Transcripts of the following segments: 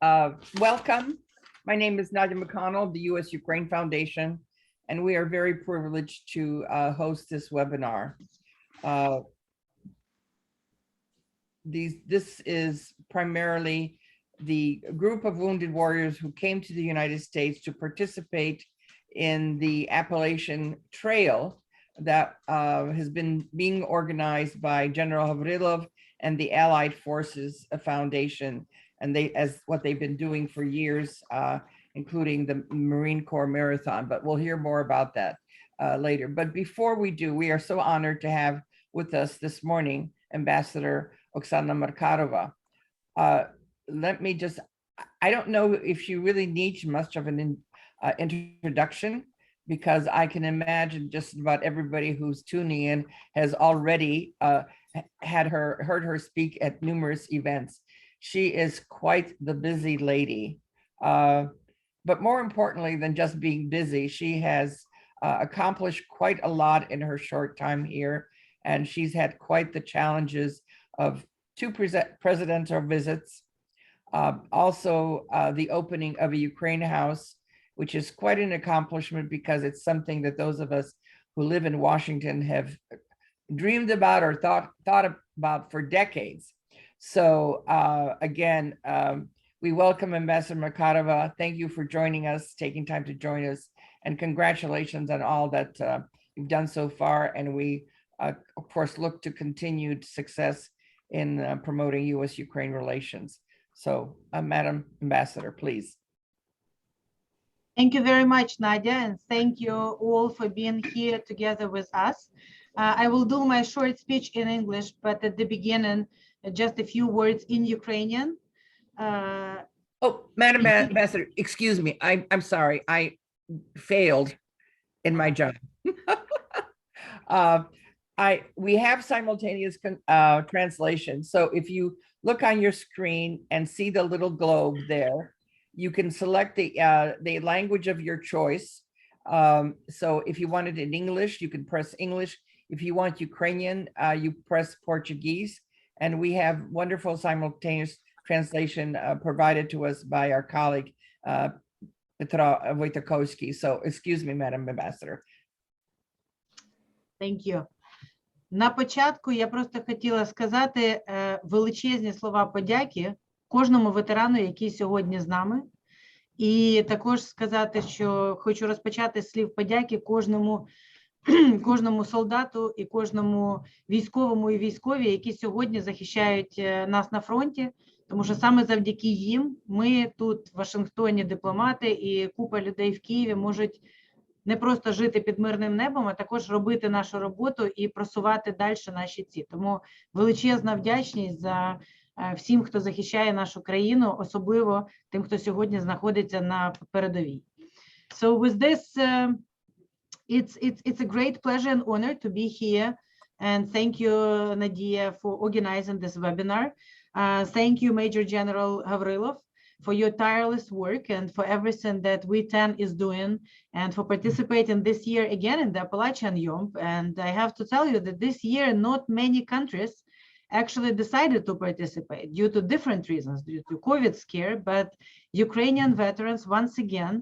Welcome. My name is Nadia McConnell, the U.S. Ukraine Foundation, and we are very privileged to host this webinar. This is primarily the group of wounded warriors who came to the United States to participate in the Appalachian Trail that has been being organized by General Havrylov and the Allied Forces Foundation. And what they've been doing for years, including the Marine Corps Marathon, but we'll hear more about that later. But before we do, we are so honored to have with us this morning Ambassador Oksana Mercado. Let me just, I don't know if she really needs much of an introduction, because I can imagine just about everybody who's tuning in has already heard her speak at numerous events. She is quite the busy lady, but more importantly than just being busy, she has accomplished quite a lot in her short time here, and she's had quite the challenges of 2 presidential visits, also the opening of a Ukraine house, which is quite an accomplishment because it's something that those of us who live in Washington have dreamed about or thought about for decades. So again, we welcome Ambassador Mercado. Thank you for joining us, taking time to join us, and congratulations on all that you've done so far. And we, of course, look to continued success in promoting U.S.-Ukraine relations. So, Madam Ambassador, please. Thank you very much, Nadia, and thank you all for being here together with us. I will do my short speech in English, but at the beginning, just a few words in Ukrainian. Oh, Madam Ambassador, excuse me. I'm sorry. I failed in my job. We have simultaneous translation. So if you look on your screen and see the little globe there, you can select the language of your choice. So if you want it in English, you can press English. If you want Ukrainian, you press Portuguese. And we have wonderful simultaneous translation provided to us by our colleague, Petro Wojciechowski. So excuse me, Madam Ambassador. Thank you. На початку я просто хотіла сказати величезні слова подяки кожному ветерану, який сьогодні з нами. І також сказати, що хочу розпочати з слів подяки кожному солдату і кожному військовому і військовій, які сьогодні захищають нас на фронті, тому що саме завдяки їм ми тут в Вашингтоні, дипломати і купа людей в Києві можуть не просто жити під мирним небом, а також робити нашу роботу і просувати далі наші цілі. Тому величезна вдячність за всім, хто захищає нашу країну, особливо тим, хто сьогодні знаходиться на передовій. So with this, it's a great pleasure and honor to be here, and thank you, Nadia, for organizing this webinar. Thank you, Major General Havrylov, for your tireless work and for everything that We10 is doing, and for participating this year again in the Appalachian Yomp. And I have to tell you that this year, not many countries actually decided to participate due to different reasons, due to COVID scare, but Ukrainian veterans once again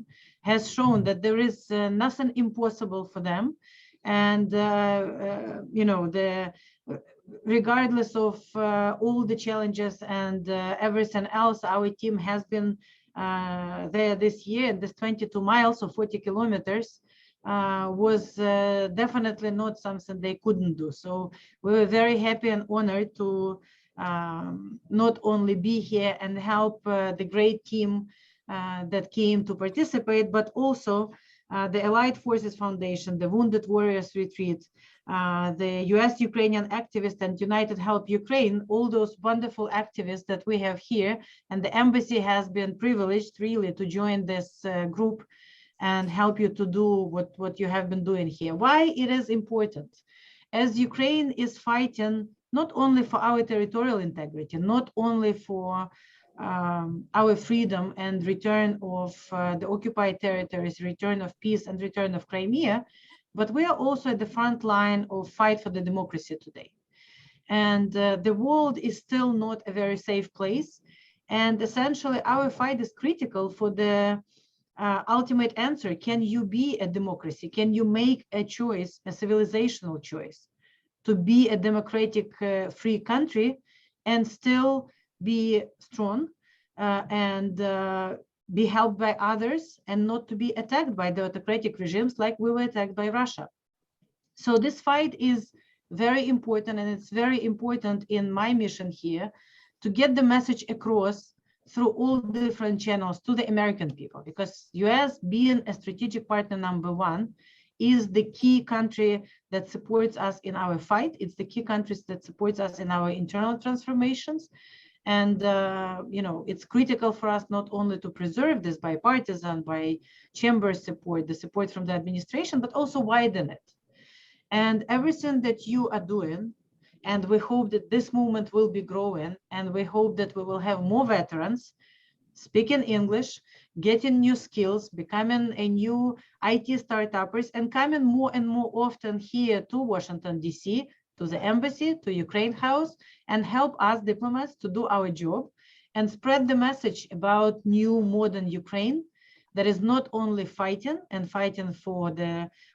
has shown that there is nothing impossible for them. And, you know, regardless of all the challenges and everything else, our team has been there this year. This 22 miles or 40 kilometers was definitely not something they couldn't do. So we were very happy and honored to not only be here and help the great team that came to participate, but also the Allied Forces Foundation, the Wounded Warriors Retreat, the US Ukrainian activists and United Help Ukraine, all those wonderful activists that we have here. And the embassy has been privileged really to join this group and help you to do what you have been doing here. Why it is important? As Ukraine is fighting not only for our territorial integrity, not only for our freedom and return of the occupied territories, return of peace and return of Crimea, but we are also at the front line of fight for the democracy today. And the world is still not a very safe place. And essentially, our fight is critical for the ultimate answer. Can you be a democracy? Can you make a choice, a civilizational choice, to be a democratic, free country and still be strong and be helped by others and not to be attacked by the autocratic regimes like we were attacked by Russia? So this fight is very important, and it's very important in my mission here to get the message across through all different channels to the American people, because US, being a strategic partner #1, is the key country that supports us in our fight. It's the key countries that supports us in our internal transformations. And it's critical for us not only to preserve this bipartisan, by chamber support, the support from the administration, but also widen it. And everything that you are doing, and we hope that this movement will be growing, and we hope that we will have more veterans speaking English, getting new skills, becoming a new IT startuppers, and coming more and more often here to Washington, D.C., to the embassy, to Ukraine House, and help us diplomats to do our job and spread the message about new modern Ukraine that is not only fighting for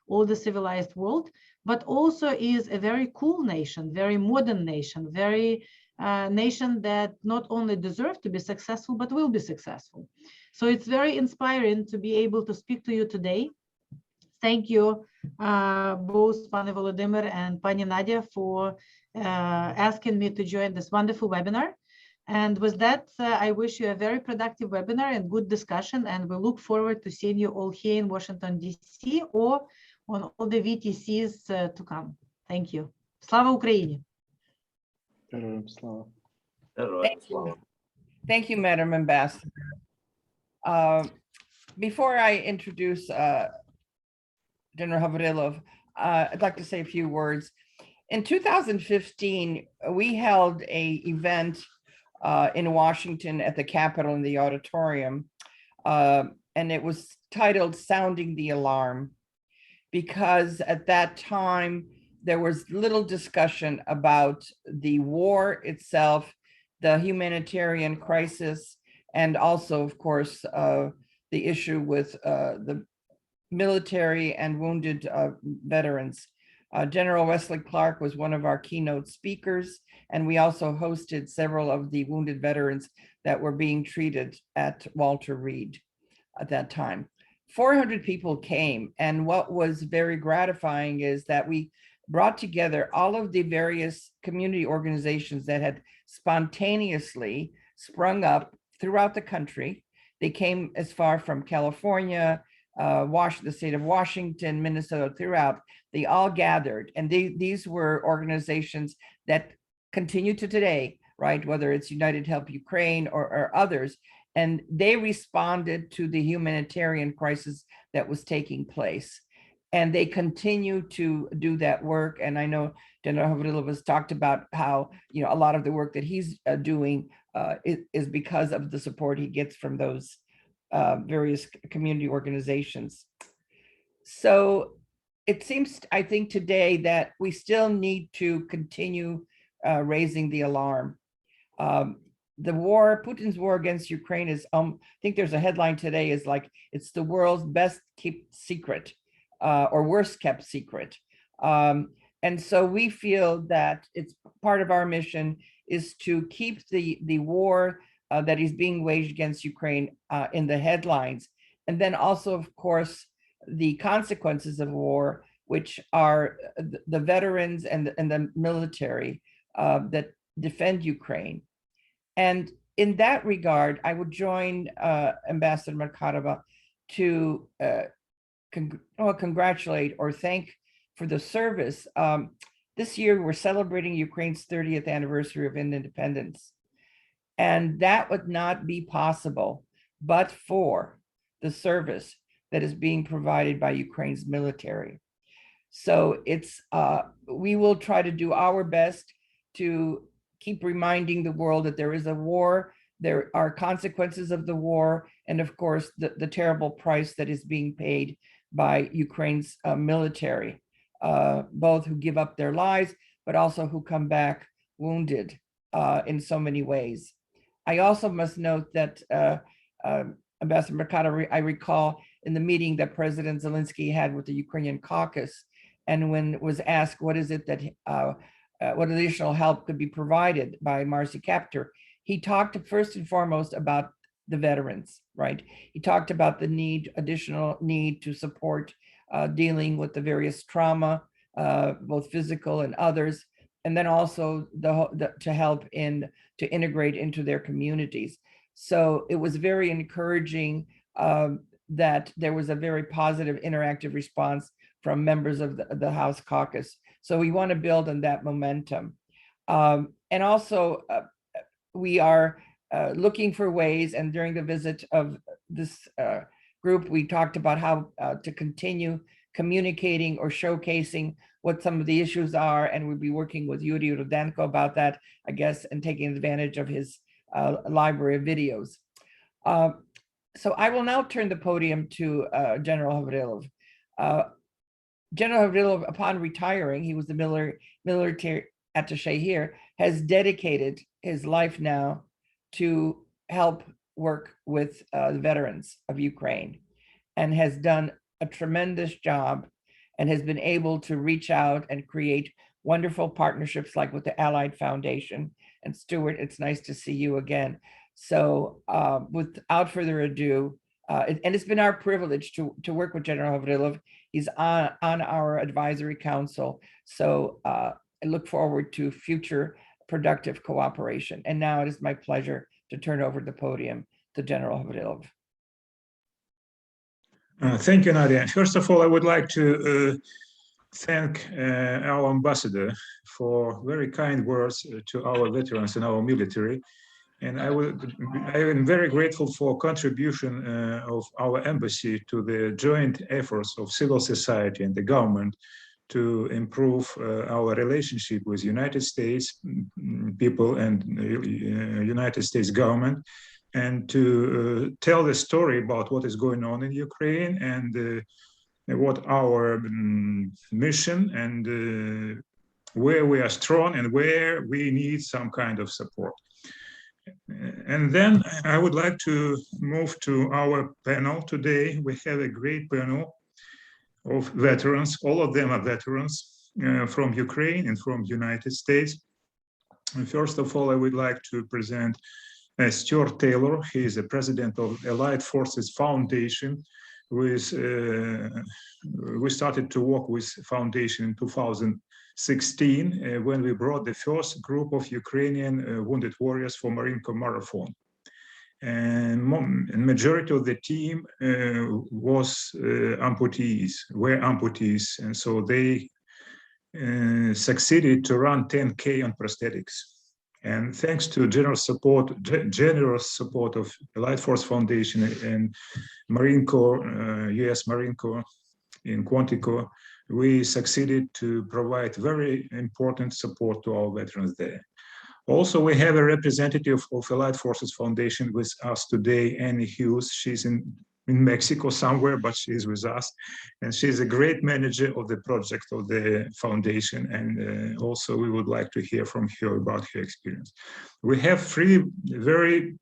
all the civilized world, but also is a very cool nation, very modern nation, very nation that not only deserves to be successful, but will be successful. So it's very inspiring to be able to speak to you today. Thank you, both Pani Volodymyr and Pani Nadia, for asking me to join this wonderful webinar. And with that, I wish you a very productive webinar and good discussion, and we look forward to seeing you all here in Washington, D.C. or on all the VTCs to come. Thank you. Slava Ukraini! Thank you, Madam Ambassador. Before I introduce General Havrylov, I'd like to say a few words. In 2015, we held an event in Washington at the Capitol in the auditorium, and it was titled Sounding the Alarm, because at that time, there was little discussion about the war itself, the humanitarian crisis, and also, of course, the issue with the military and wounded veterans. General Wesley Clark was one of our keynote speakers, and we also hosted several of the wounded veterans that were being treated at Walter Reed at that time. 400 people came, and what was very gratifying is that we brought together all of the various community organizations that had spontaneously sprung up throughout the country. They came as far from California, the state of Washington, Minnesota, throughout. They all gathered, and these were organizations that continue to today, right? Whether it's United Help Ukraine or others, and they responded to the humanitarian crisis that was taking place. And they continue to do that work. And I know General Havrylov has talked about how, a lot of the work that he's doing is because of the support he gets from those various community organizations. So it seems, I think today, that we still need to continue raising the alarm. The war, Putin's war against Ukraine is, I think there's a headline today is like, it's the world's best kept secret or worst kept secret. And so we feel that it's part of our mission is to keep the war that is being waged against Ukraine in the headlines. And then also, of course, the consequences of war, which are the veterans and the military that defend Ukraine. And in that regard, I would join Ambassador Mercado to congratulate or thank for the service. This year, we're celebrating Ukraine's 30th anniversary of independence. And that would not be possible but for the service that is being provided by Ukraine's military. So we will try to do our best to keep reminding the world that there is a war, there are consequences of the war, and of course, the terrible price that is being paid by Ukraine's military, both who give up their lives, but also who come back wounded in so many ways. I also must note that Ambassador Mercado, I recall in the meeting that President Zelensky had with the Ukrainian caucus, and when it was asked what is it that what additional help could be provided by Marcy Captor, he talked first and foremost about the veterans, right? He talked about the additional need to support dealing with the various trauma, both physical and others, and then also to help to integrate into their communities. So it was very encouraging that there was a very positive interactive response from members of the House caucus. So we want to build on that momentum. And also we are looking for ways, and during the visit of this group, we talked about how to continue communicating or showcasing what some of the issues are, and we'll be working with Yuri Rudenko about that, I guess, and taking advantage of his library of videos. So I will now turn the podium to General Havrylov. General Havrylov, upon retiring, he was the military attaché here, has dedicated his life now to help work with the veterans of Ukraine, and has done a tremendous job, and has been able to reach out and create wonderful partnerships like with the Allied Foundation. And Stuart, it's nice to see you again. So without further ado, and it's been our privilege to work with General Havrylov. He's on our advisory council. So I look forward to future productive cooperation. And now it is my pleasure to turn over the podium to General Havrylov. Thank you, Nadia. First of all, I would like to thank our ambassador for very kind words to our veterans and our military. And I am very grateful for contribution of our embassy to the joint efforts of civil society and the government to improve our relationship with United States people and United States government, and to tell the story about what is going on in Ukraine and what our mission and where we are strong and where we need some kind of support. And then I would like to move to our panel today. We have a great panel of veterans. All of them are veterans from Ukraine and from United States. And first of all, I would like to present Stuart Taylor. He is the president of Allied Forces Foundation. We started to work with Foundation in 2016 when we brought the first group of Ukrainian wounded warriors for Marine Corps Marathon. And majority of the team were amputees, and so they succeeded to run 10K on prosthetics. And thanks to generous support of Allied Force Foundation and Marine Corps, U.S. Marine Corps in Quantico, we succeeded to provide very important support to our veterans there. Also, we have a representative of Allied Forces Foundation with us today, Annie Hughes. She's in Mexico somewhere, but she's with us. And she's a great manager of the project of the foundation. And also we would like to hear from her about her experience. We have three very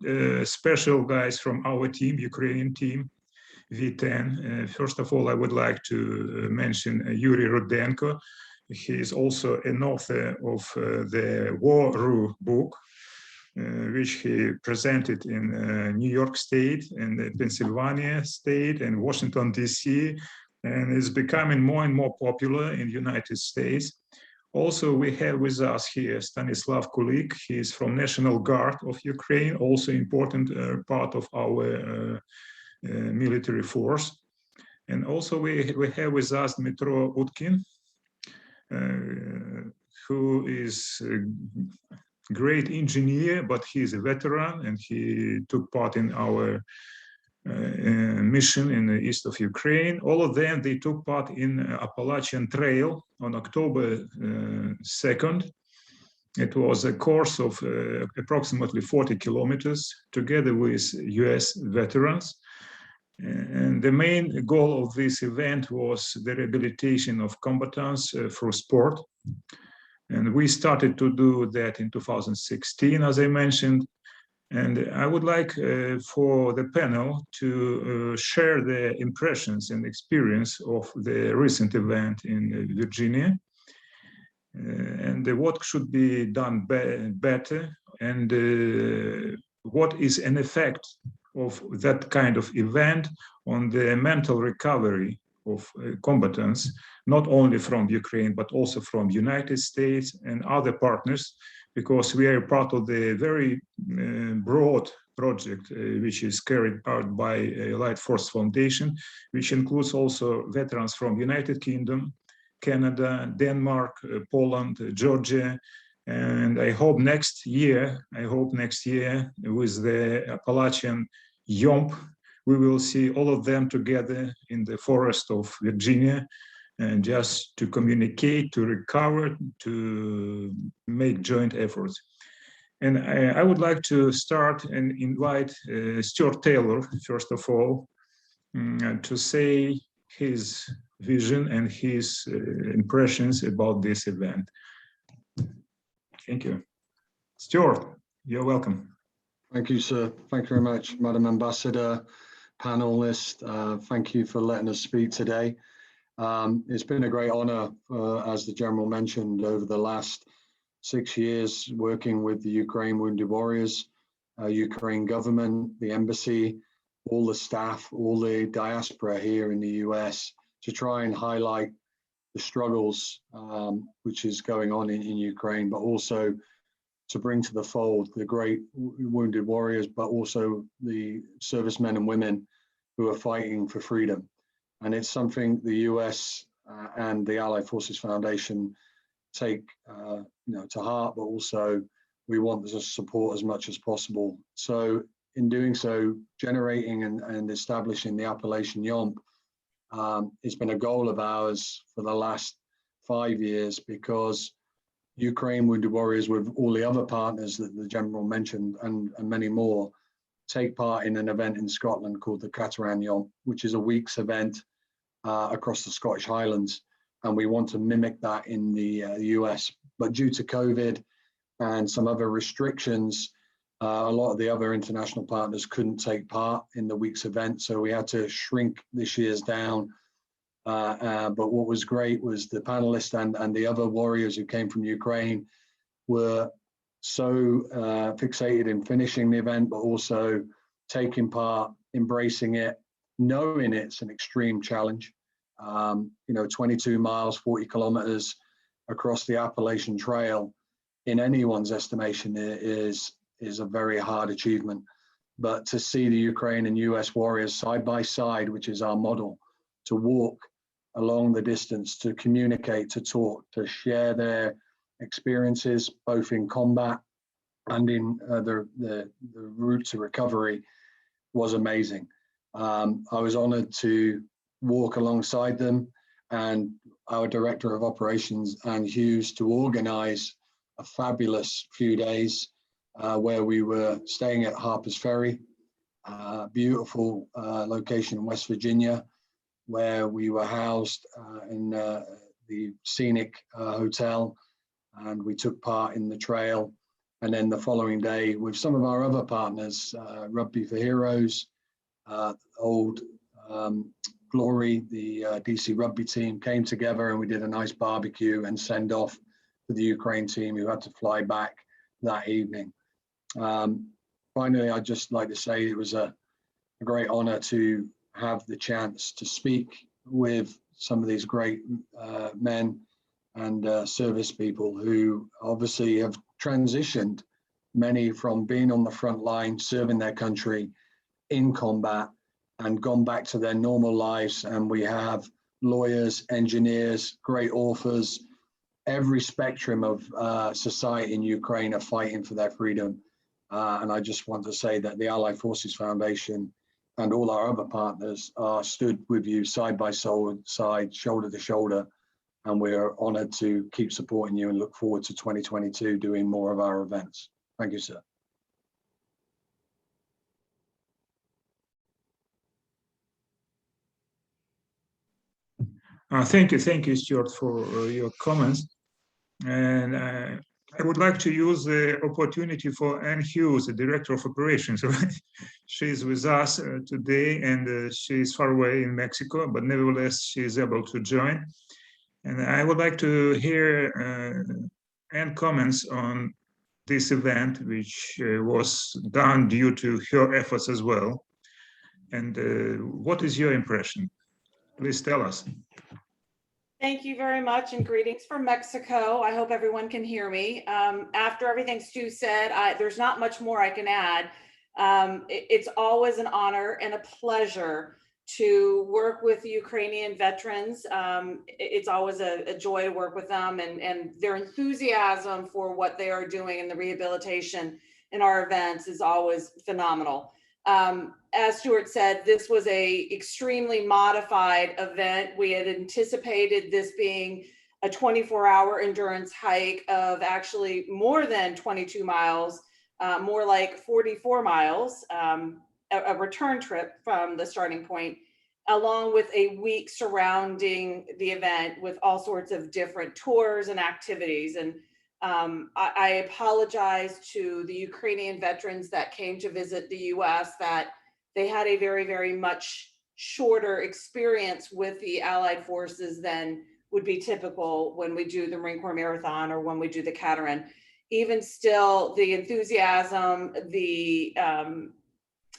special guys from our team, Ukrainian team, V10. First of all, I would like to mention Yuri Rudenko. He is also an author of the War Ru book, which he presented in New York State and Pennsylvania State and Washington, D.C., and is becoming more and more popular in the United States. Also, we have with us here Stanislav Kulik. He is from National Guard of Ukraine, also important part of our military force. And also we have with us Dmitro Utkin, who is a great engineer, but he is a veteran and he took part in our mission in the east of Ukraine. All of them, they took part in Appalachian Trail on October 2nd. It was a course of approximately 40 kilometers together with US veterans. And the main goal of this event was the rehabilitation of combatants through sport. And we started to do that in 2016, as I mentioned. And I would like for the panel to share their impressions and experience of the recent event in Virginia, and what should be done better, and what is an effect of that kind of event on the mental recovery of combatants, not only from Ukraine, but also from United States and other partners, because we are part of the very broad project which is carried out by Light Force Foundation, which includes also veterans from United Kingdom, Canada, Denmark, Poland, Georgia, and I hope next year with the Appalachian YOMP, we will see all of them together in the forest of Virginia, and just to communicate, to recover, to make joint efforts. And I would like to start and invite Stuart Taylor, first of all, to say his vision and his impressions about this event. Thank you. Stuart, you're welcome. Thank you, sir. Thank you very much, Madam Ambassador, panelists. Thank you for letting us speak today. It's been a great honor, as the General mentioned, over the last 6 years, working with the Ukraine Wounded Warriors, Ukraine government, the embassy, all the staff, all the diaspora here in the US, to try and highlight the struggles which is going on in Ukraine, but also to bring to the fold the great wounded warriors, but also the servicemen and women who are fighting for freedom. And it's something the US and the Allied Forces Foundation take to heart, but also we want to support as much as possible. So in doing so, generating and establishing the Appalachian YOMP, it's been a goal of ours for the last 5 years, because Ukraine Wounded Warriors, with all the other partners that the General mentioned and many more, take part in an event in Scotland called the Cateran YOMP, which is a week's event across the Scottish Highlands. And we want to mimic that in the US. But due to COVID and some other restrictions, a lot of the other international partners couldn't take part in the week's event. So we had to shrink this year's down. But what was great was the panelists and the other warriors who came from Ukraine were so fixated in finishing the event, but also taking part, embracing it, knowing it's an extreme challenge. 22 miles, 40 kilometers across the Appalachian Trail, in anyone's estimation, is a very hard achievement. But to see the Ukraine and US warriors side by side, which is our model, to walk along the distance, to communicate, to talk, to share their experiences, both in combat and in the route to recovery, was amazing. I was honored to walk alongside them, and our Director of Operations, Anne Hughes, to organize a fabulous few days where we were staying at Harper's Ferry, beautiful location in West Virginia, where we were housed in the scenic hotel, and we took part in the trail. And then the following day, with some of our other partners, Rugby for Heroes, Old Glory, the DC rugby team, came together and we did a nice barbecue and send off to the Ukraine team who had to fly back that evening. Finally, I'd just like to say it was a great honor to have the chance to speak with some of these great men and service people who obviously have transitioned, many from being on the front line, serving their country in combat, and gone back to their normal lives. And we have lawyers, engineers, great authors, every spectrum of society in Ukraine are fighting for their freedom. And I just want to say that the Allied Forces Foundation and all our other partners are stood with you side by side, shoulder to shoulder. And we're honored to keep supporting you and look forward to 2022 doing more of our events. Thank you, sir. Thank you, Stuart, for your comments. And I would like to use the opportunity for Anne Hughes, the Director of Operations. She's with us today, and she's far away in Mexico, but nevertheless, she is able to join. And I would like to hear Anne comments on this event, which was done due to her efforts as well. And what is your impression? Please tell us. Thank you very much, and greetings from Mexico. I hope everyone can hear me. After everything Stu said, there's not much more I can add. It's always an honor and a pleasure to work with Ukrainian veterans. It's always a joy to work with them, and their enthusiasm for what they are doing in the rehabilitation in our events is always phenomenal. As Stuart said, this was a extremely modified event. We had anticipated this being a 24-hour endurance hike of actually more than 22 miles, more like 44 miles, a return trip from the starting point, along with a week surrounding the event with all sorts of different tours and activities. And I apologize to the Ukrainian veterans that came to visit the US that they had a very, very much shorter experience with the Allied forces than would be typical when we do the Marine Corps Marathon or when we do the Katarin. Even still, the enthusiasm, the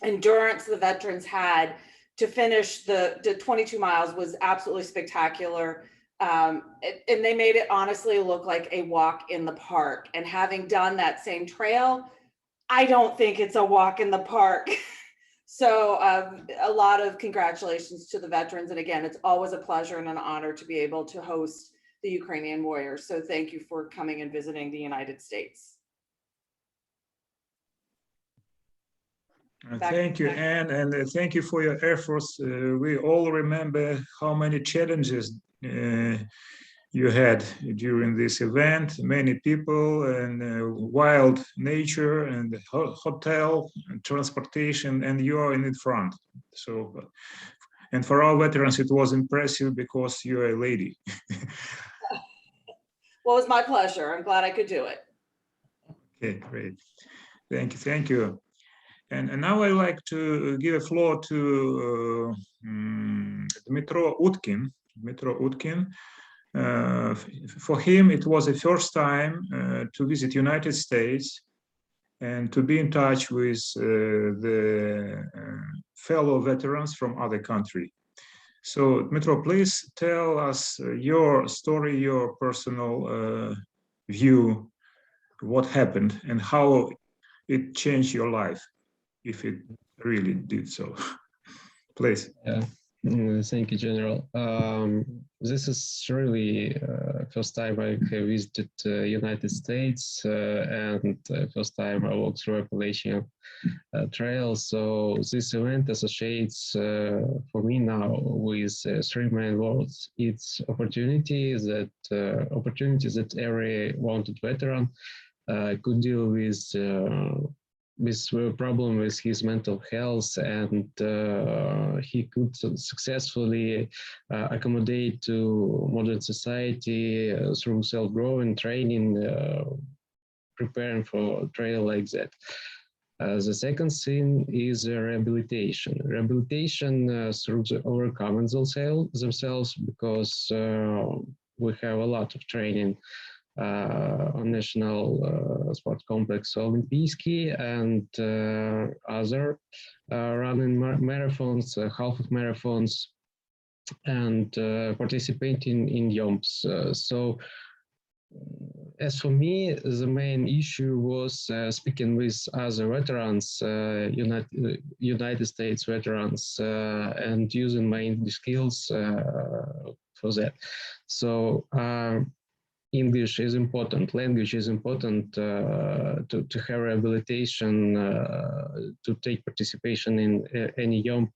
endurance the veterans had to finish the 22 miles was absolutely spectacular. And they made it honestly look like a walk in the park. And having done that same trail, I don't think it's a walk in the park. So a lot of congratulations to the veterans. And again, it's always a pleasure and an honor to be able to host the Ukrainian warriors. So thank you for coming and visiting the United States. Thank you, Anne, and thank you for your efforts. We all remember how many challenges you had during this event, many people and wild nature and hotel and transportation, and you are in the front. So, and for our veterans, it was impressive because you're a lady. Well, it was my pleasure. I'm glad I could do it. Okay, great. Thank you. And now I'd like to give a floor to Dmytro Utkin. For him, it was the first time to visit United States and to be in touch with the fellow veterans from other country. So, Dmytro, please tell us your story, your personal view, what happened and how it changed your life, if it really did so. Please. Yeah. Thank you, General. This is really first time I have visited United States and first time I walked through Appalachian Trail. So this event associates for me now with three main words. It's opportunities that every wounded veteran could deal with problem with his mental health, and he could successfully accommodate to modern society through self-growing, training, preparing for a trail like that. The second thing is rehabilitation. Rehabilitation through the overcoming themselves, because we have a lot of training on National Sport Complex Olimpijski and other running marathons, half of marathons, and participating in jumps. So as for me, the main issue was speaking with other veterans, United States veterans, and using my English skills for that. So English is important, language is important to have rehabilitation, to take participation in any jump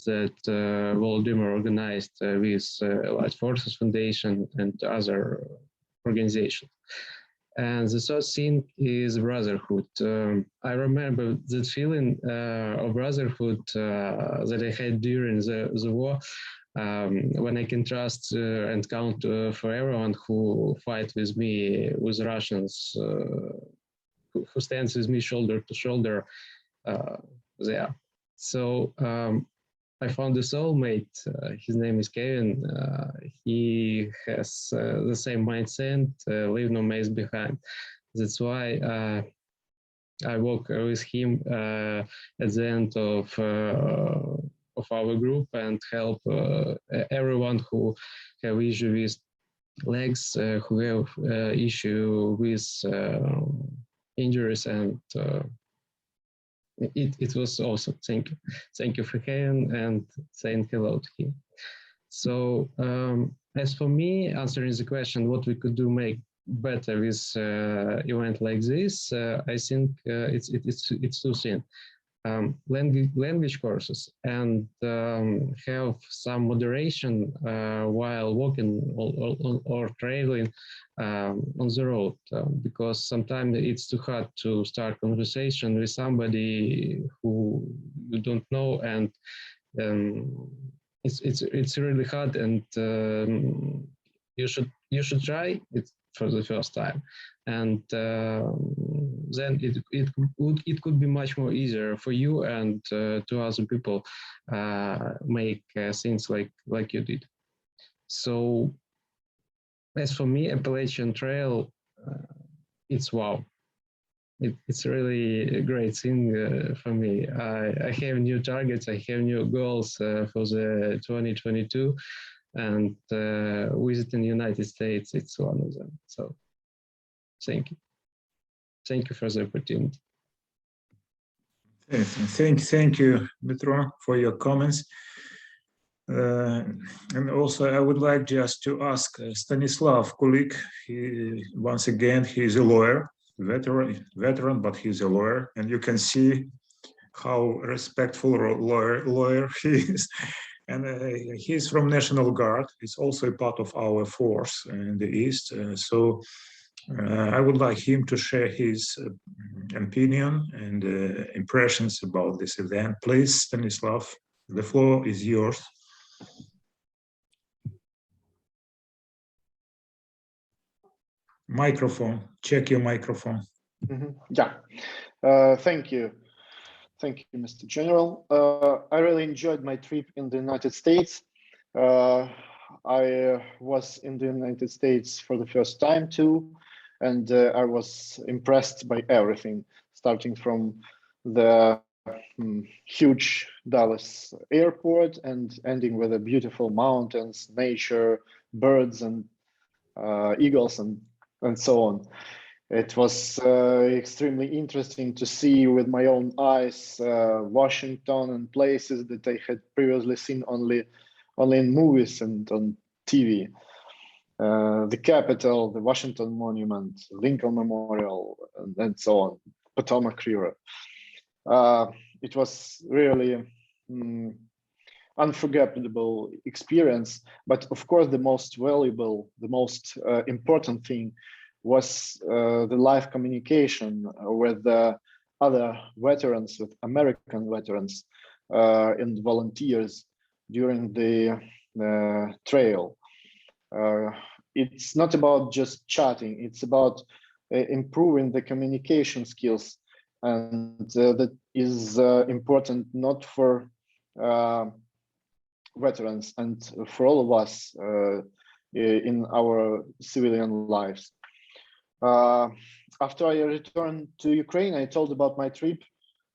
that Volodymyr organized with Light Forces Foundation and other organizations. And the third thing is brotherhood. I remember that feeling of brotherhood that I had during the war when I can trust and count for everyone who fight with me, with Russians, who stands with me shoulder to shoulder there. So I found a soulmate. His name is Kevin. He has the same mindset, leave no mess behind. That's why I work with him at the end of our group and help everyone who have issue with legs, who have issue with injuries, and it was awesome. Thank you for him and saying hello to him. So as for me, answering the question what we could do make better with event like this, I think it's two things. Language courses and have some moderation while walking or traveling on the road, because sometimes it's too hard to start conversation with somebody who you don't know, and it's really hard, and you should try it for the first time, and then it could be much more easier for you and to other people make things like you did. So as for me, Appalachian Trail, it's wow. It's really a great thing for me. I have new targets, I have new goals for the 2022, and visiting the United States, it's one of them. So thank you. Thank you for the opportunity. Thank you, Dmitro, for your comments. And also, I would like just to ask Stanislav Kulik. Once again, he is a lawyer, veteran, but he's a lawyer, and you can see how respectful lawyer he is. And he's from National Guard. He's also a part of our force in the East. So I would like him to share his opinion and impressions about this event. Please, Stanislav, the floor is yours. Microphone, check your microphone. Yeah, thank you. Thank you, Mr. General. I really enjoyed my trip in the United States. I was in the United States for the first time too, and I was impressed by everything, starting from the huge Dallas airport and ending with the beautiful mountains, nature, birds, and eagles, and so on. It was extremely interesting to see with my own eyes Washington and places that I had previously seen only in movies and on TV. The Capitol, the Washington Monument, Lincoln Memorial, and so on, Potomac River. It was really unforgettable experience, but of course the most valuable, the most important thing was the live communication with the other veterans, with American veterans and volunteers during the trail. It's not about just chatting, it's about improving the communication skills, and that is important not for veterans and for all of us in our civilian lives. After I returned to Ukraine, I told about my trip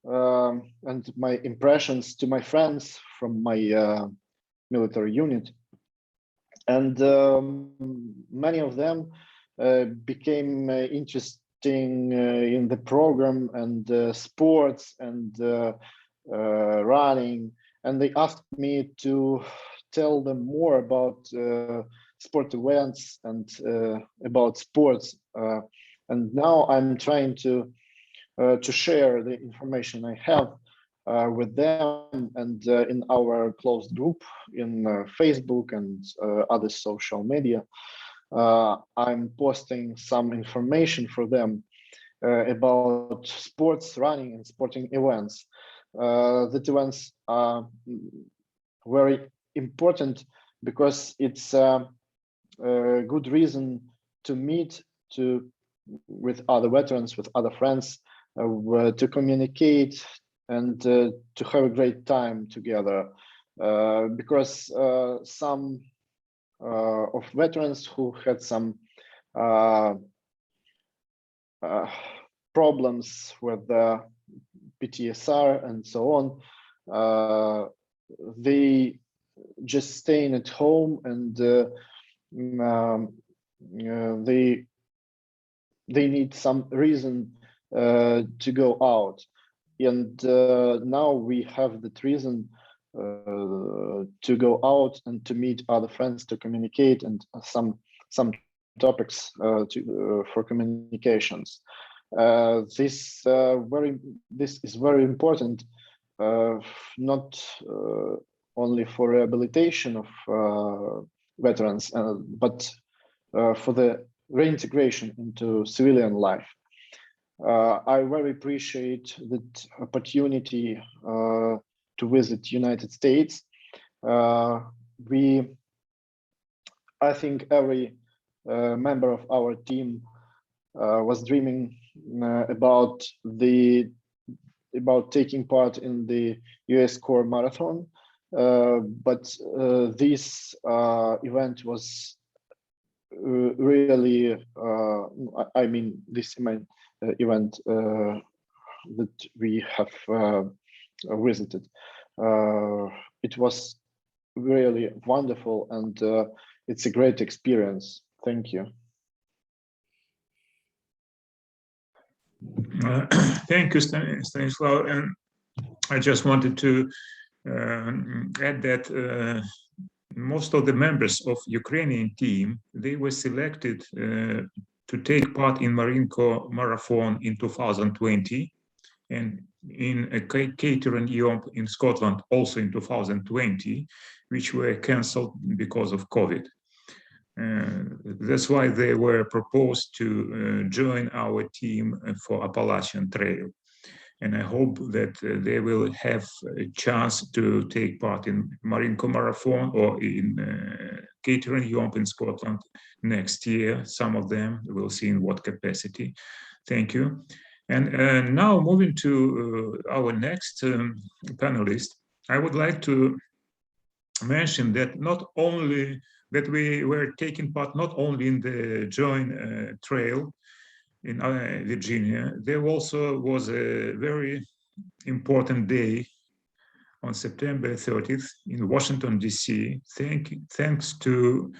and my impressions to my friends from my military unit. And many of them became interesting in the program and sports and running. And they asked me to tell them more about sport events and about sports. And now I'm trying to share the information I have with them and in our closed group in Facebook and other social media. I'm posting some information for them about sports, running, and sporting events. That events are very important because it's a good reason to meet with other veterans, with other friends, to communicate and to have a great time together. Because some of veterans who had some problems with the PTSR and so on, they just staying at home, and they need some reason to go out. And now we have that reason to go out and to meet other friends, to communicate, and some topics for communications. This is very important, not only for rehabilitation of veterans, but for the reintegration into civilian life. I very appreciate that opportunity to visit United States. I think every member of our team was dreaming about taking part in the US Corps Marathon, but this event was really, I mean, this event that we have visited. It was really wonderful, and it's a great experience. Thank you. Thank you, Stanislav. And I just wanted to add that most of the members of Ukrainian team, they were selected to take part in Marine Corps Marathon in 2020, and in a catering Yomp in Scotland also in 2020, which were cancelled because of COVID. That's why they were proposed to join our team for Appalachian Trail. And I hope that they will have a chance to take part in Marine Corps Marathon or in catering Yomp in Scotland next year. Some of them, we'll see in what capacity. Thank you. And now moving to our next panelist, I would like to mention that not only that we were taking part not only in the joint trail in Virginia, there also was a very important day on September 30th in Washington, D.C. Thanks to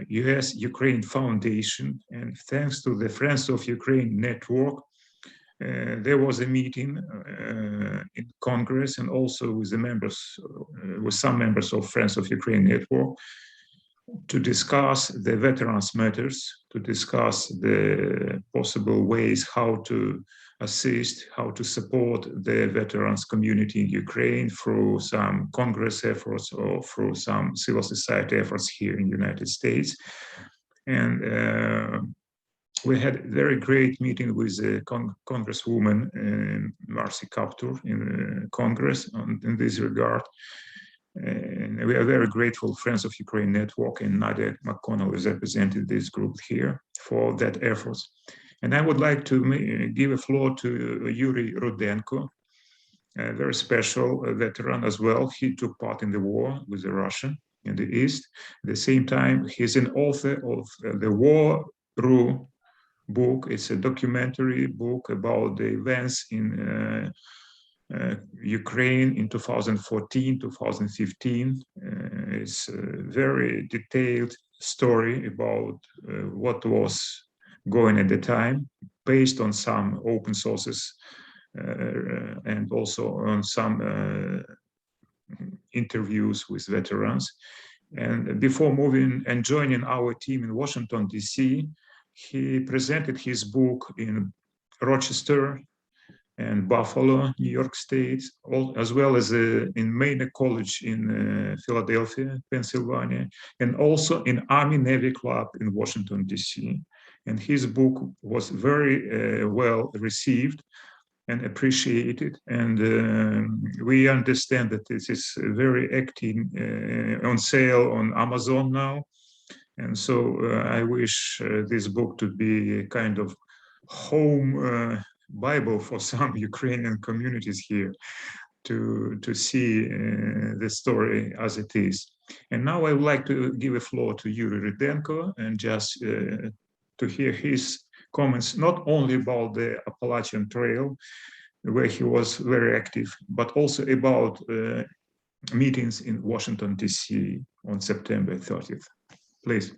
US-Ukraine Foundation and thanks to the Friends of Ukraine network, there was a meeting in Congress and also with the members, with some members of Friends of Ukraine network, to discuss the veterans matters, to discuss the possible ways how to assist, how to support the veterans community in Ukraine through some Congress efforts or through some civil society efforts here in the United States. And we had a very great meeting with Congresswoman Marcy Kaptur in Congress in this regard. And we are very grateful, Friends of Ukraine Network, and Nadia McConnell has represented this group here for that effort. And I would like to give a floor to Yuri Rudenko, a very special veteran as well. He took part in the war with the Russian in the East. At the same time, he's an author of the War Ru book. It's a documentary book about the events in Ukraine in 2014, 2015. It's a very detailed story about what was going at the time, based on some open sources and also on some interviews with veterans. And before moving and joining our team in Washington, D.C., he presented his book in Rochester and Buffalo, New York State, as well as in Maine College in Philadelphia, Pennsylvania, and also in Army Navy Club in Washington, D.C. And his book was very well received. and appreciate it. And we understand that this is very active on sale on Amazon now. And so I wish this book to be a kind of home Bible for some Ukrainian communities here to see the story as it is. And now I would like to give a floor to Yuri Rudenko and just to hear his comments, not only about the Appalachian Trail, where he was very active, but also about meetings in Washington, D.C. on September 30th. Please.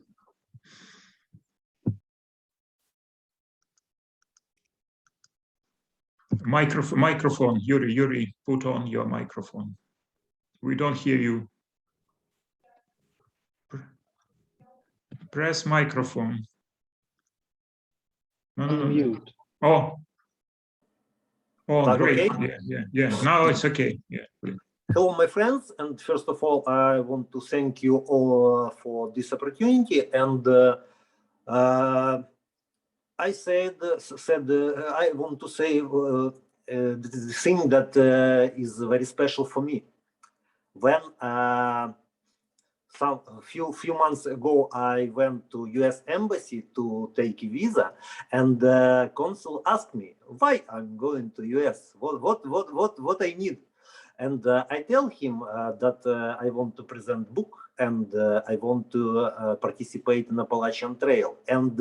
Microphone, Yuri, put on your microphone. We don't hear you. Press microphone. No. Unmute. Oh, great. Okay? Yeah. Now it's okay. Yeah, please. Hello, my friends. And first of all, I want to thank you all for this opportunity. And I said I want to say the thing that is very special for me. When few months ago, I went to U.S. Embassy to take a visa, and the consul asked me why I'm going to U.S. What I need, and I tell him that I want to present book and I want to participate in Appalachian Trail, and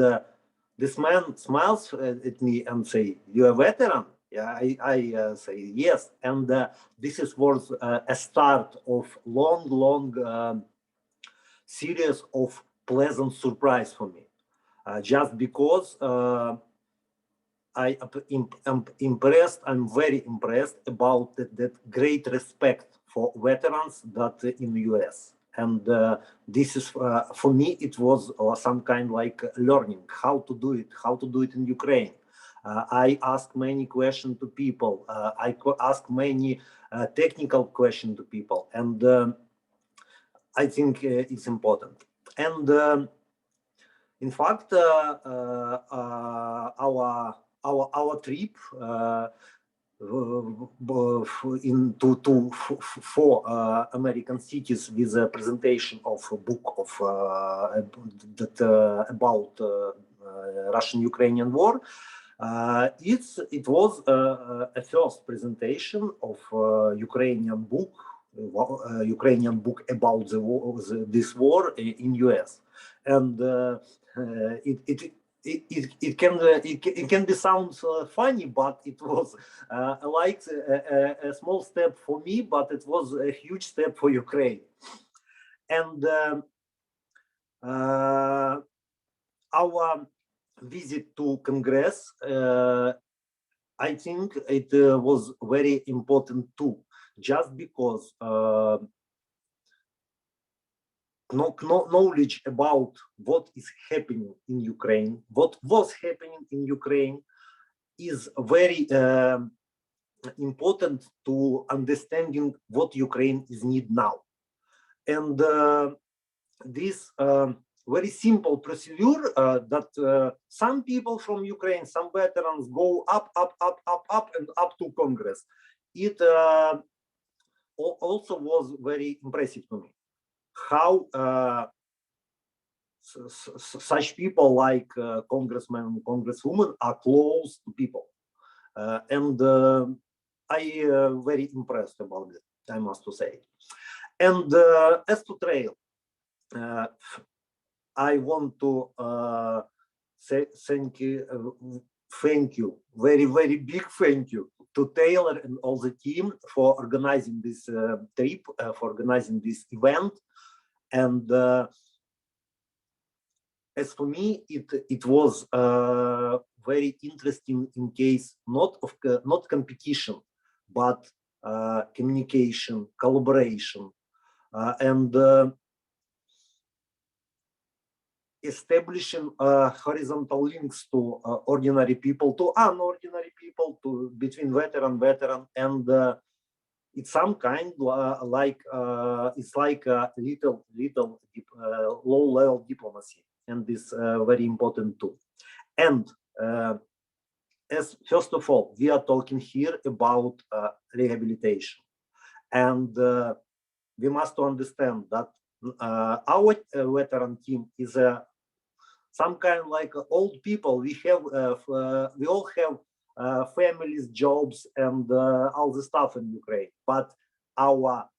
this man smiles at me and say, "You're a veteran?" Yeah, I say yes, and this was a start of long series of pleasant surprise for me, just because I am impressed. I'm very impressed about that great respect for veterans that in the US. And this is for me, it was some kind like learning how to do it in Ukraine. I ask many questions to people. I ask many technical questions to people, and I think it's important. And in fact, our trip into 4 American cities with a presentation of a book of about Russian-Ukrainian war. It was a first presentation of Ukrainian book about the war, this war in US, and it can be sounds funny, but it was like a small step for me, but it was a huge step for Ukraine. And our visit to Congress, I think it was very important too, just because knowledge about what is happening in Ukraine, what was happening in Ukraine, is very important to understanding what Ukraine is need now. And this very simple procedure that some people from Ukraine, some veterans go up and up to Congress. It also was very impressive to me how such people like congressmen and congresswomen are close to people, and I very impressed about it, I must to say. And as to trail, I want to say thank you, very big thank you to Taylor and all the team for organizing this trip, for organizing this event. And as for me, it was very interesting in case not competition, but communication, collaboration, and establishing horizontal links to ordinary people, to unordinary people, to between veteran, and it's some kind like it's like a little low-level diplomacy, and this very important too. And as first of all, we are talking here about rehabilitation, and we must understand that our veteran team is some kind of like old people. We have, we all have families, jobs, and all the stuff in Ukraine. But our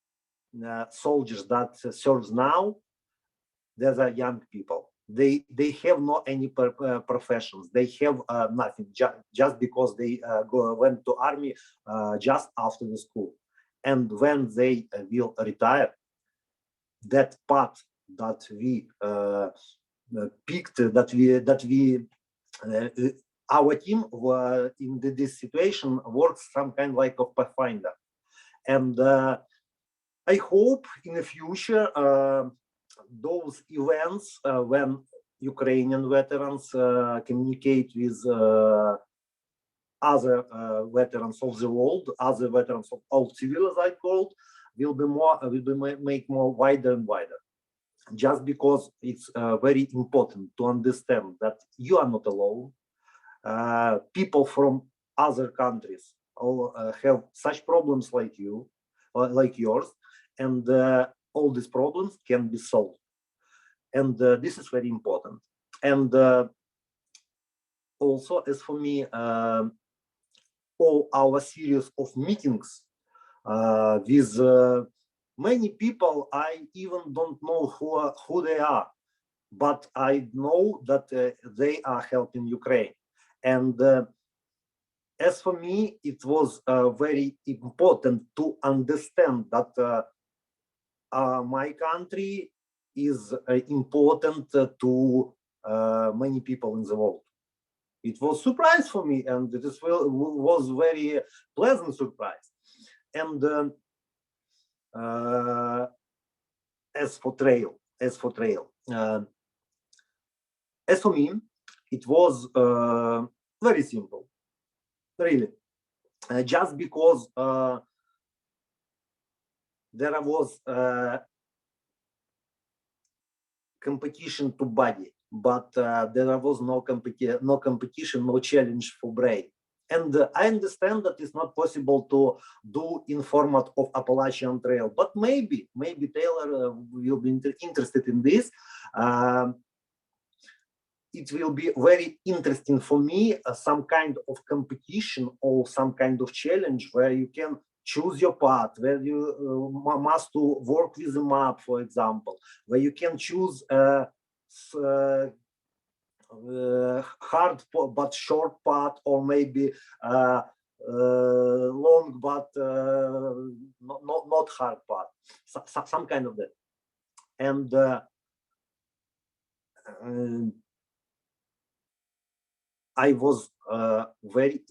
soldiers that serves now, these are young people. They have no any professions. They have nothing just because they went to army just after the school, and when they will retire, that path that we picked, that we our team in this situation works some kind like of pathfinder, and I hope in the future those events when Ukrainian veterans communicate with other veterans of the world, other veterans of all civilized world, will be make more wider and wider. Just because it's very important to understand that you are not alone. People from other countries all have such problems like you, like yours, and all these problems can be solved. And this is very important. And also, as for me, all our series of meetings with many people, I even don't know who they are, but I know that they are helping Ukraine. And as for me, it was very important to understand that my country is important to many people in the world. It was a surprise for me, and it was very pleasant surprise. And as for me, it was very simple, really, just because there was competition to body, but there was no competition, no challenge for brain. And I understand that it's not possible to do in format of Appalachian Trail, but maybe Taylor will be interested in this. It will be very interesting for me, some kind of competition or some kind of challenge where you can choose your path, where you must to work with a map, for example, where you can choose hard but short path, or maybe long but not hard path, some kind of that. And I was very,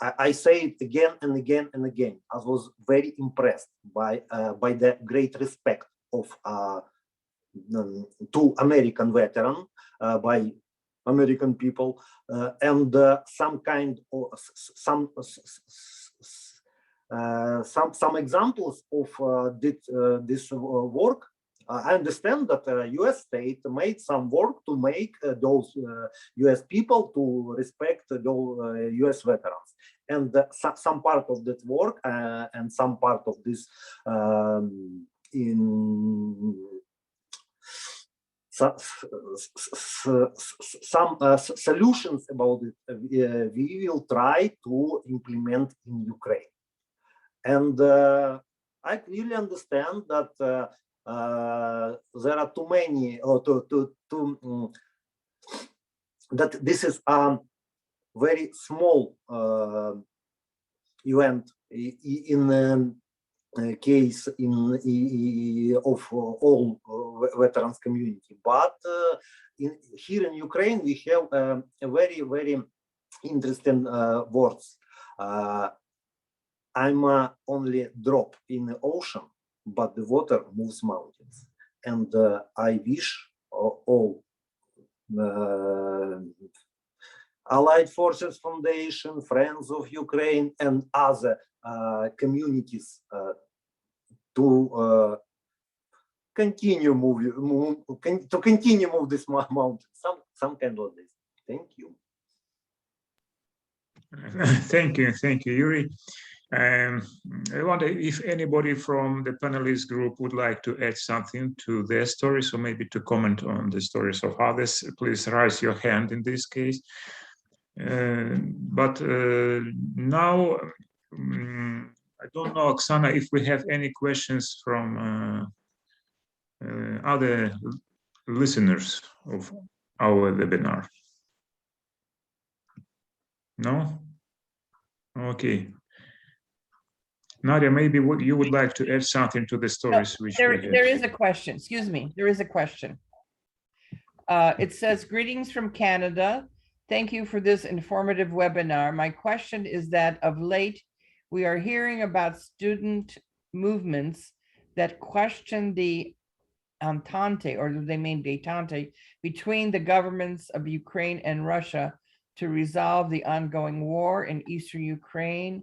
I say it again and again and again, I was very impressed by the great respect of to American veteran, by American people, and some kind of some examples of this work. I understand that U.S. state made some work to make those U.S. people to respect those U.S. veterans, and some part of that work and some part of this in some solutions about it we will try to implement in Ukraine. And I clearly understand that there are too many, or that this is a very small event in case of all veterans community, but here in Ukraine we have a very interesting words. I'm only drop in the ocean, but the water moves mountains, and I wish all Allied Forces Foundation, Friends of Ukraine, and other communities to continue move this mountain, some kind of this. Thank you. Thank you, Yuri. I wonder if anybody from the panelist group would like to add something to their stories, or maybe to comment on the stories of others. Please raise your hand in this case. But now, I don't know, Oksana, if we have any questions from other listeners of our webinar. No? Okay. Nadia, maybe you would like to add something to the stories which there we have. is a question. Excuse me. There is a question. It says, greetings from Canada. Thank you for this informative webinar. My question is that of late, we are hearing about student movements that question the entente, or they mean detente, between the governments of Ukraine and Russia to resolve the ongoing war in eastern Ukraine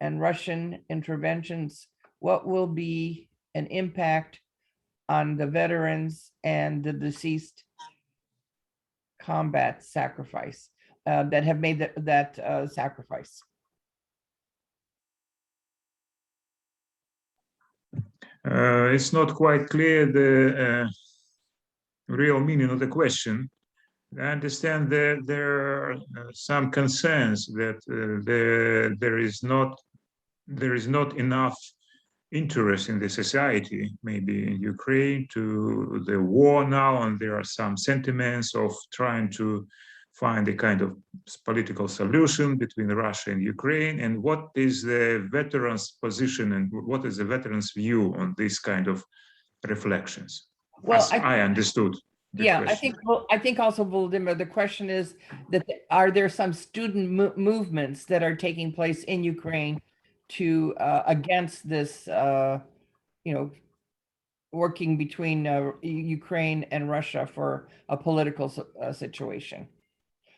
and Russian interventions. What will be an impact on the veterans and the deceased combat sacrifice that have made that sacrifice? It's not quite clear the real meaning of the question. I understand that there are some concerns that there is not enough interest in the society, maybe in Ukraine, to the war now, and there are some sentiments of trying to find a kind of political solution between Russia and Ukraine. And what is the veterans' position, and what is the veterans' view on this kind of reflections? Well, as I understood. Yeah, question. I think also, Volodymyr, the question is that are there some student movements that are taking place in Ukraine to against this, you know, working between Ukraine and Russia for a political situation?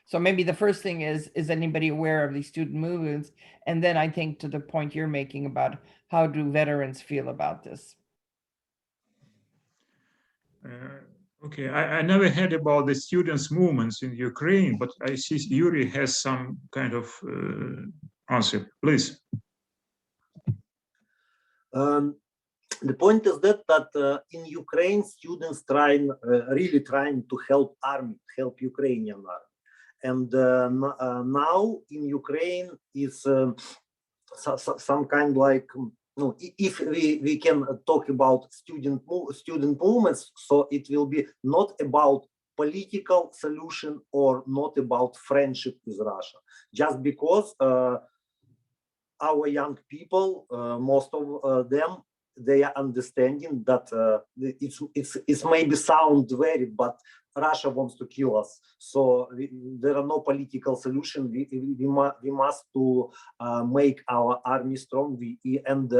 So maybe the first thing is anybody aware of these student movements? And then I think to the point you're making about how do veterans feel about this? Okay, I never heard about the students' movements in Ukraine, but I see Yuri has some kind of answer. Please. The point is that in Ukraine, students really trying to help army, help Ukrainian army, and now in Ukraine is some kind like. No, if we can talk about student movements, so it will be not about political solution or not about friendship with Russia, just because our young people, most of them, they are understanding that it's maybe sound very, but Russia wants to kill us. So there are no political solution. We must to make our army strong. And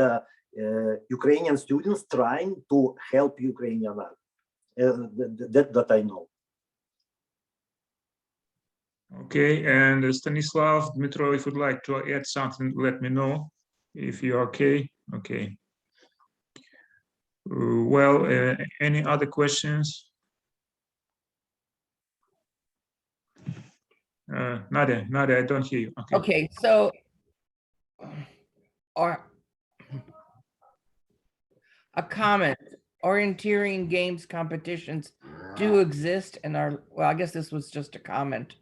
Ukrainian students trying to help Ukrainian army. That I know. Okay, and Stanislav, Dmitro, if you'd like to add something, let me know if you're okay. Okay. Well, any other questions? Nadia, I don't hear you. Okay. Okay, so a comment, orienteering games competitions do exist and are, well, I guess this was just a comment,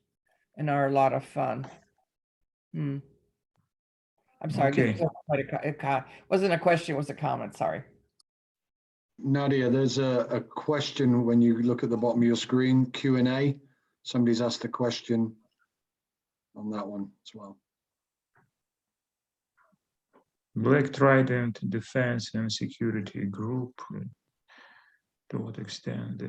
and are a lot of fun. I'm sorry, Okay. it wasn't a question, it was a comment, sorry. Nadia, there's a question when you look at the bottom of your screen, Q&A. Somebody's asked a question on that one as well. Black Trident Defense and Security Group. To what extent?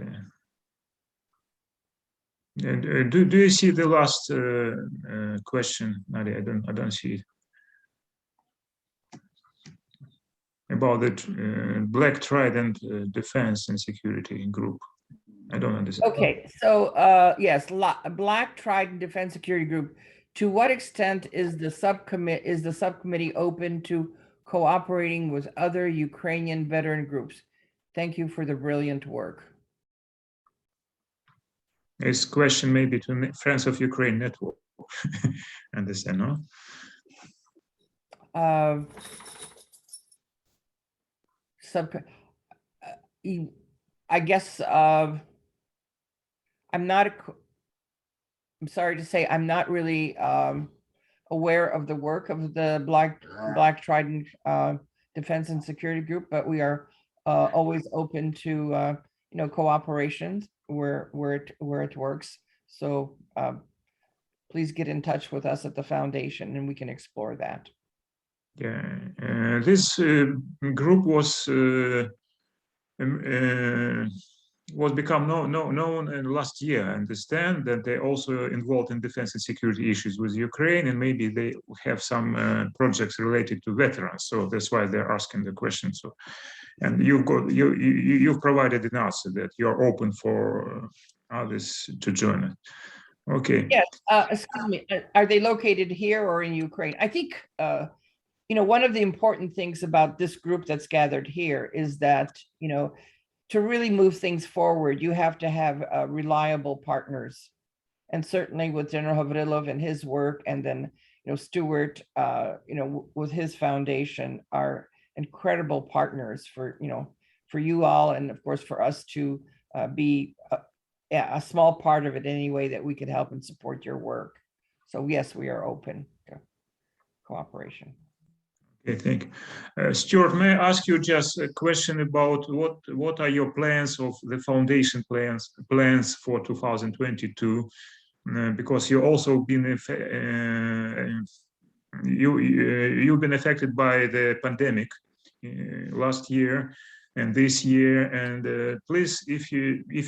And do you see the last question, Nadia? I don't see it. About the Black Trident Defense and Security Group. I don't understand. Okay, so yes, Black Trident Defense Security Group. To what extent is the subcommittee open to cooperating with other Ukrainian veteran groups? Thank you for the brilliant work. This question maybe to Friends of Ukraine Network. Understand, no? I guess I'm sorry to say, I'm not really aware of the work of the Black Trident Defense and Security Group, but we are always open to cooperations where it works. So please get in touch with us at the foundation and we can explore that. Yeah, this group was become known last year. I understand that they also involved in defense and security issues with Ukraine, and maybe they have some projects related to veterans. So that's why they're asking the question. So, and you've provided an answer that you're open for others to join it. Okay. Yes. Excuse me. Are they located here or in Ukraine? I think one of the important things about this group that's gathered here is that to really move things forward, you have to have reliable partners. And certainly with General Havrylov and his work, and then, Stuart, with his foundation, are incredible partners for you all, and of course for us to be a small part of it any way that we could help and support your work. So yes, we are open to cooperation. Okay, thank you. Stuart, may I ask you just a question about what are your plans of the foundation plans for 2022? Because you also been you've been affected by the pandemic last year and this year, and please, if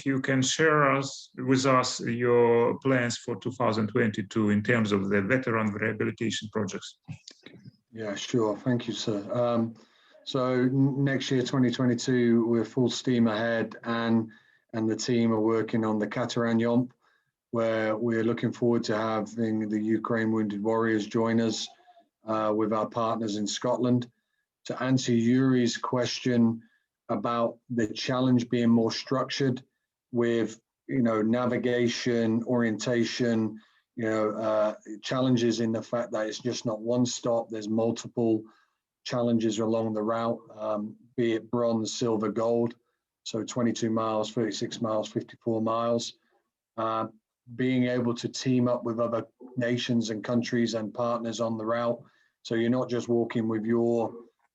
you can share with us your plans for 2022 in terms of the veteran rehabilitation projects. Yeah, sure. Thank you, sir. So next year, 2022, we're full steam ahead, and the team are working on the Kataran Yomp, where we're looking forward to having the Ukraine Wounded Warriors join us with our partners in Scotland. To answer Yuri's question about the challenge being more structured with, navigation, orientation, challenges in the fact that it's just not one stop, there's multiple challenges along the route, be it bronze, silver, gold, so 22 miles, 36 miles, 54 miles. Being able to team up with other nations and countries and partners on the route, so you're not just walking with your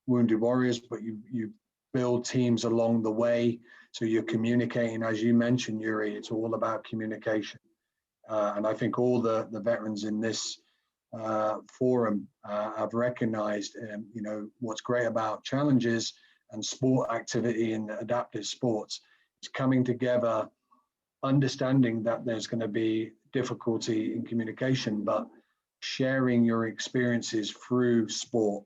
wounded warriors, but you build teams along the way, so you're communicating. As you mentioned, Yuri, it's all about communication. And I think all the veterans in this forum have recognized, what's great about challenges and sport activity and adaptive sports. It's coming together, understanding that there's going to be difficulty in communication, but sharing your experiences through sport.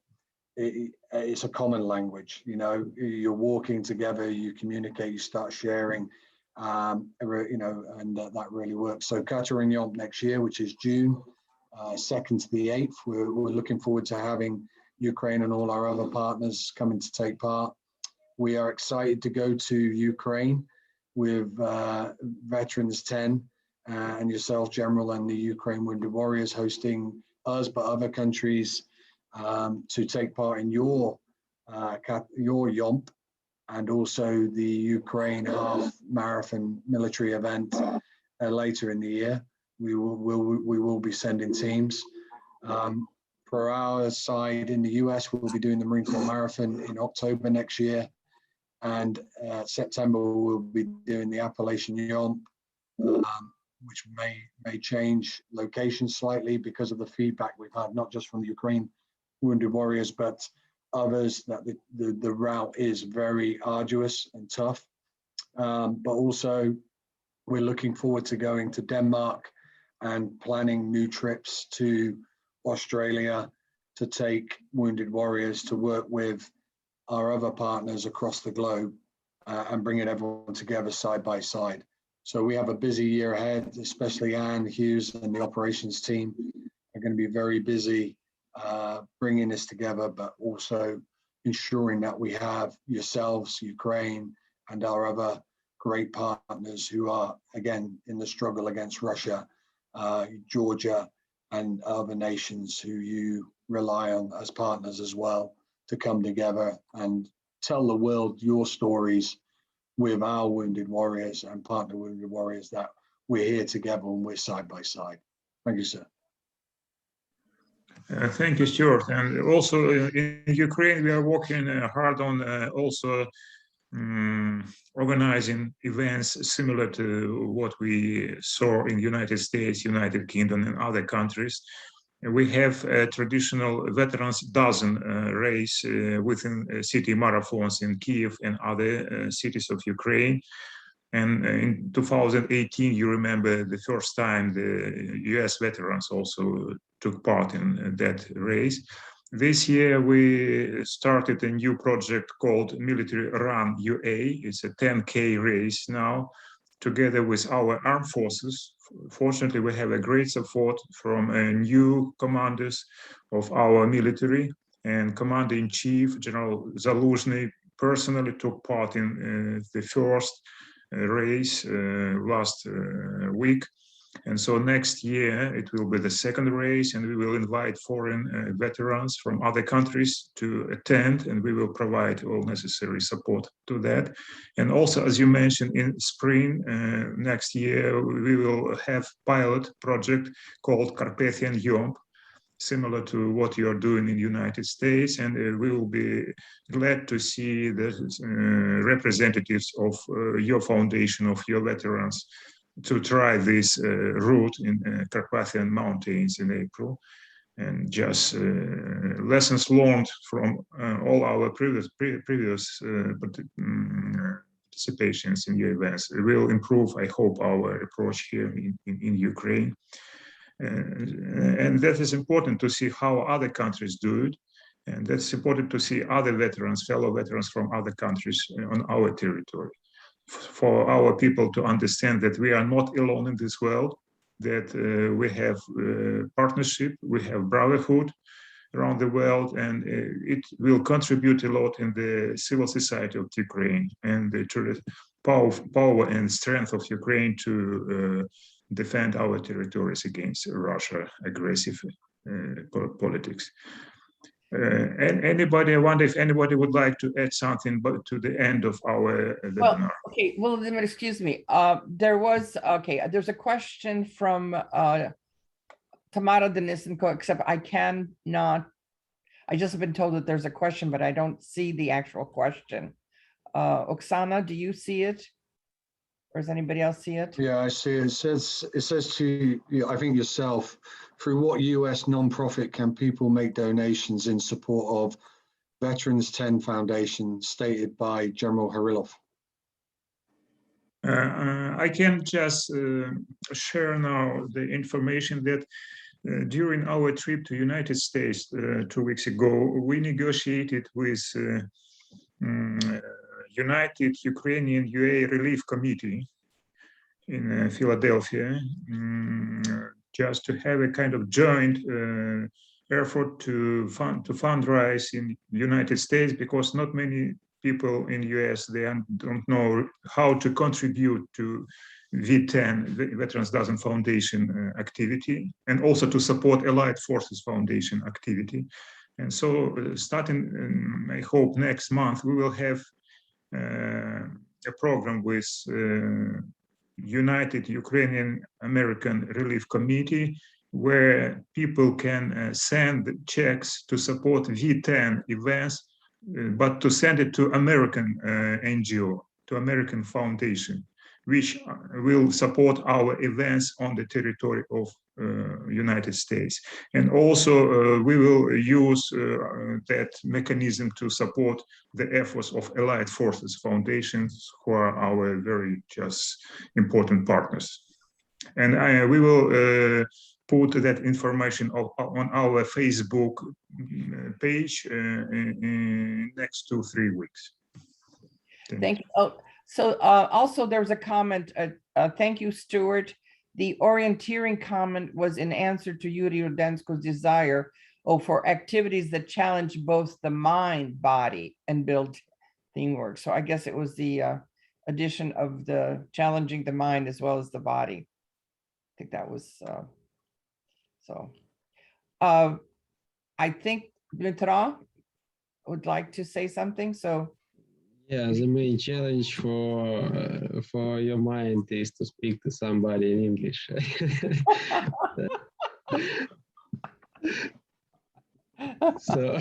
It's a common language, you're walking together, you communicate, you start sharing. And that really works. So Kataran Yomp next year, which is June 2nd to the 8th, we're looking forward to having Ukraine and all our other partners coming to take part. We are excited to go to Ukraine with Veterans 10 and yourself, General, and the Ukraine Wounded Warriors hosting us, but other countries to take part in your Yomp, and also the Ukraine half marathon military event later in the year. We will be sending teams. For our side in the US, we'll be doing the Marine Corps Marathon in October next year, and September we'll be doing the Appalachian Yomp, which may change location slightly because of the feedback we've had, not just from the Ukraine Wounded Warriors, but others, that the route is very arduous and tough. But also we're looking forward to going to Denmark and planning new trips to Australia to take Wounded Warriors to work with our other partners across the globe and bringing everyone together side by side. So we have a busy year ahead, especially Anne Hughes and the operations team are going to be very busy bringing this together, but also ensuring that we have yourselves, Ukraine, and our other great partners who are, again, in the struggle against Russia, Georgia, and other nations who you rely on as partners as well to come together and tell the world your stories with our wounded warriors and partner wounded warriors, that we're here together and we're side by side. Thank you, sir. Thank you, Stuart. And also in Ukraine, we are working hard on also organizing events similar to what we saw in United States, United Kingdom, and other countries. We have a traditional veterans dozen race within city marathons in Kiev and other cities of Ukraine. And in 2018, you remember the first time the US veterans also took part in that race. This year, we started a new project called Military Run UA. It's a 10K race now, together with our armed forces. Fortunately, we have a great support from new commanders of our military, and Commander-in-Chief General Zaluzhny personally took part in the first race last week. And so next year, it will be the second race, and we will invite foreign veterans from other countries to attend, and we will provide all necessary support to that. And also, as you mentioned, in spring next year, we will have pilot project called Carpathian Yomp, similar to what you are doing in the United States. And we will be glad to see the representatives of your foundation, of your veterans, to try this route in Carpathian Mountains in April. And just lessons learned from all our previous participations in the events. It will improve, I hope, our approach here in Ukraine. And that is important to see how other countries do it. And that's important to see other veterans, fellow veterans from other countries on our territory, for our people to understand that we are not alone in this world, that we have partnership, we have brotherhood around the world, and it will contribute a lot in the civil society of Ukraine and the power and strength of Ukraine to defend our territories against Russia aggressive politics. And anybody, I wonder if anybody would like to add something but to the end of our webinar. Okay, well, excuse me. There's a question from Tamara Denisenko, except I just have been told that there's a question, but I don't see the actual question. Oksana, do you see it? Or does anybody else see it? Yeah, I see it. It says to you, I think yourself, through what US nonprofit can people make donations in support of Veterans 10 Foundation, stated by General Havrylov? I can just share now the information that during our trip to United States 2 weeks ago, we negotiated with United Ukrainian UA Relief Committee in Philadelphia, just to have a kind of joint effort to fundraise in the United States, because not many people in the US, they don't know how to contribute to V10, the Veterans Dozen Foundation activity, and also to support Allied Forces Foundation activity. And so starting, I hope, next month, we will have a program with United Ukrainian American Relief Committee, where people can send checks to support V10 events, but to send it to American NGO, to American Foundation, which will support our events on the territory of United States. And also we will use that mechanism to support the efforts of Allied Forces Foundations, who are our very just important partners. And we will put that information on our Facebook page in next 2-3 weeks. Thank you. Oh, so also there was a comment, thank you, Stuart. The orienteering comment was in answer to Yuri Rudensko's desire for activities that challenge both the mind, body, and build teamwork. So I guess it was the addition of the challenging the mind as well as the body. I think that was, So I think Bertrand would like to say something. So Yeah, the main challenge for your mind is to speak to somebody in English. So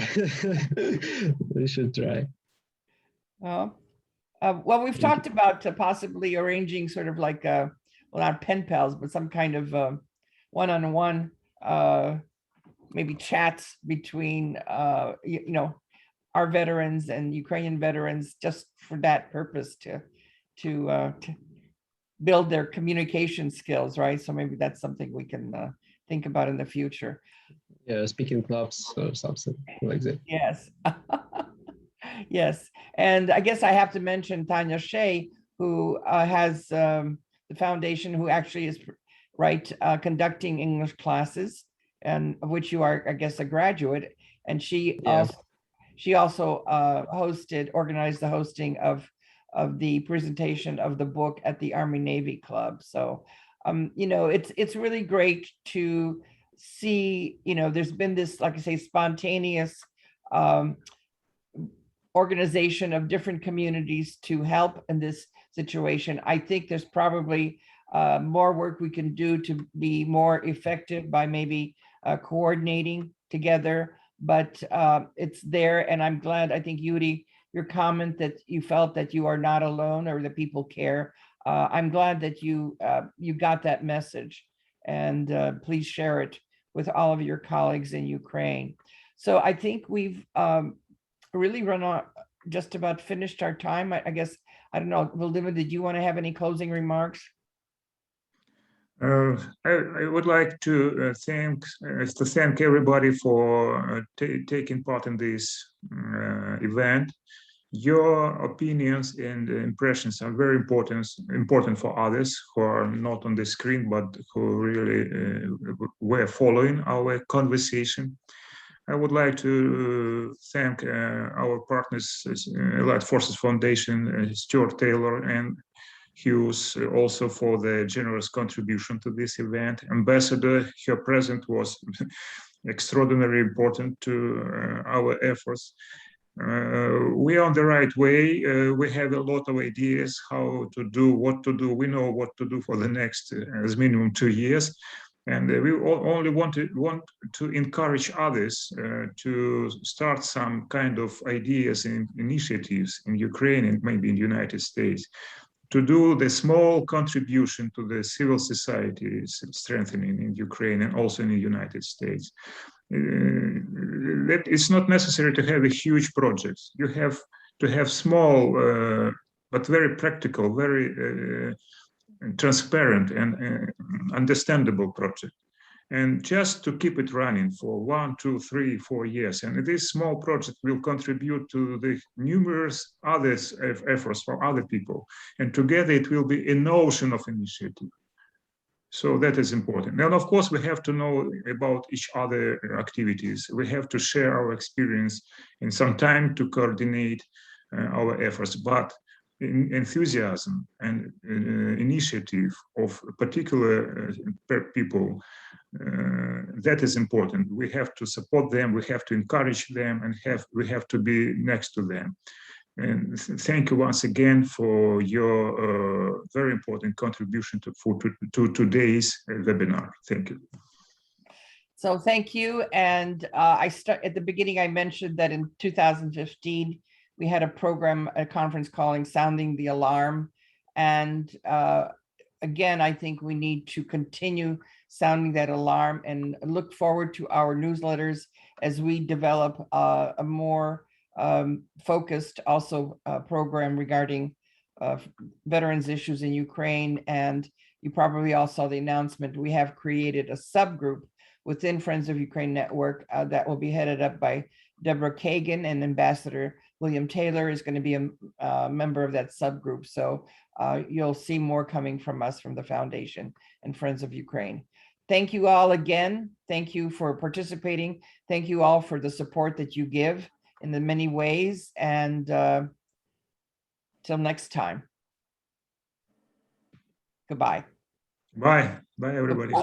we should try. Well, we've talked about possibly arranging sort of like well, not pen pals, but some kind of one-on-one maybe chats between you know, our veterans and Ukrainian veterans, just for that purpose, to build their communication skills, right? So maybe that's something we can think about in the future. Yeah, speaking clubs or something like that. Yes. Yes. And I guess I have to mention Tanya Shea, who has the foundation, who actually is conducting English classes, and of which you are, I guess, a graduate. And she also organized the hosting of the presentation of the book at the Army Navy Club. So you know, it's really great to see, you know, there's been this, like I say, spontaneous organization of different communities to help in this situation. I think there's probably more work we can do to be more effective by maybe coordinating together, but it's there. And I'm glad, I think, Yuri, your comment that you felt that you are not alone or that people care. I'm glad that you got that message, and please share it with all of your colleagues in Ukraine. So I think we've really run on, just about finished our time. I guess, I don't know, Volodymyr, did you want to have any closing remarks? I would like to thank everybody for taking part in this event. Your opinions and impressions are very important for others who are not on the screen, but who really were following our conversation. I would like to thank our partners, Allied Forces Foundation, Stuart Taylor and Hughes, also for the generous contribution to this event. Ambassador, her presence was extraordinarily important to our efforts. We are on the right way. We have a lot of ideas how to do, what to do. We know what to do for the next, as minimum, 2 years. And we only want to encourage others to start some kind of ideas and initiatives in Ukraine and maybe in the United States to do the small contribution to the civil society strengthening in Ukraine and also in the United States. It's not necessary to have a huge project. You have to have small, but very practical, very transparent and understandable project. And just to keep it running for 1, 2, 3, 4 years. And this small project will contribute to the numerous other efforts for other people. And together it will be an ocean of initiative. So that is important. And of course, we have to know about each other activities. We have to share our experience in some time to coordinate our efforts. But enthusiasm and initiative of particular people, that is important. We have to support them, we have to encourage them, and we have to be next to them. And thank you once again for your very important contribution to today's webinar. Thank you. So thank you. And at the beginning, I mentioned that in 2015, we had a conference calling Sounding the Alarm. And again, I think we need to continue sounding that alarm and look forward to our newsletters as we develop a more focused also program regarding veterans issues in Ukraine. And you probably all saw the announcement. We have created a subgroup within Friends of Ukraine Network that will be headed up by Deborah Kagan, and Ambassador William Taylor is going to be a member of that subgroup. So you'll see more coming from us, from the foundation and Friends of Ukraine. Thank you all again. Thank you for participating. Thank you all for the support that you give in the many ways. And till next time. Goodbye. Bye. Bye, everybody.